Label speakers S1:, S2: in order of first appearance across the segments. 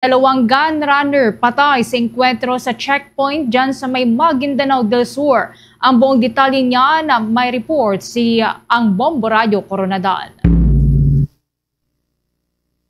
S1: Dalawang gun runner patay sa engkwentro sa checkpoint dyan sa may Maguindanao del Sur. Ang buong detalye niya na may report si ang Bombo Radio Coronadal.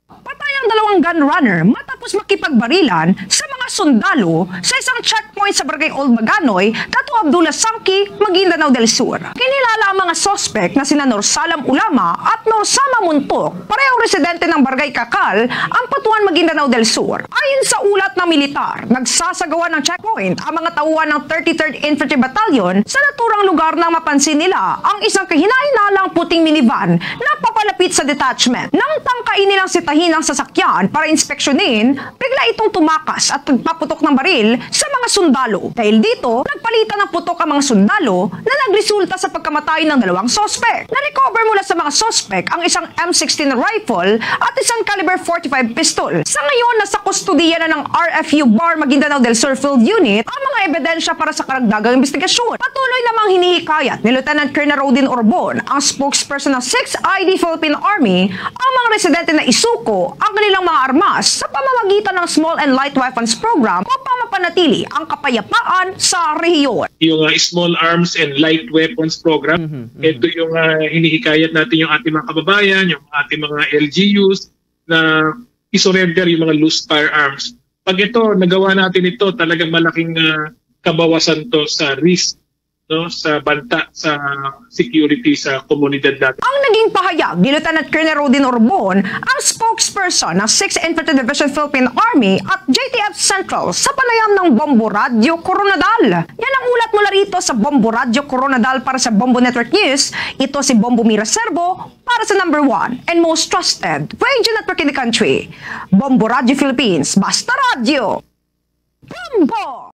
S2: Patay ang dalawang gun runner matapos makipagbarilan sa mga sundalo sa isang checkpoint sa Barangay Old Maganoy, Dato Abdullah Sangki, Maguindanao del Sur. Kinilala ang mga sospek na sina Norsalam Ulama at Norsama Muntok, parehong residente ng Barangay Kakal, ang Patuan, Maguindanao del Sur. Ayon sa ulat ng militar, nagsasagawa ng checkpoint ang mga tauhan ng 33rd Infantry Battalion sa naturang lugar nang mapansin nila ang isang kahinainalang puting minivan na papalapit sa detachment. Nang tangkain nilang sitahin ang sasakyan para inspeksyonin, bigla itong tumakas at nagpaputok ng baril sa mga sundalo. Dahil dito, nagpalitan ng putok ang mga sundalo na nagresulta sa pagkamatay ng dalawang sospek. Na-recover mula sa mga sospek ang isang M16 rifle at isang caliber 45 pistol. Sa ngayon, nasa kustodiya na ng RFU Bar Maguindanao del Sur Field Unit ang mga ebidensya para sa karagdagang investigasyon. Patuloy namang hinihikayat ni Lieutenant Colonel Rodin Orbon, ang spokesperson ng 6th ID Philippine Army, ang mga residente na isuko ang kanilang mga armas sa pamamagitan ng Small and Light Weapons Program upang mapanatili ang kapayapaan sa rehiyon.
S3: Yung Small Arms and Light Weapons Program, ito yung hinihikayat natin yung ating mga kababayan, yung ating mga LGUs na isurrender yung mga loose firearms. Pag ito, nagawa natin ito, talagang malaking kabawasan to sa risk, no, sa banta sa security sa komunidad natin.
S2: Ang naging pahayag ni Lieutenant Colonel Rodin Orbon, ang spokesperson ng 6th Infantry Division Philippine Army at JTF Central sa panayam ng Bombo Radio Coronadal. Yan ang ulat mula rito sa Bombo Radio Coronadal para sa Bombo Network News. Ito si Bombo Mira Serbo para sa number 1 and most trusted radio network in the country. Bombo Radio Philippines, basta radio! Bombo!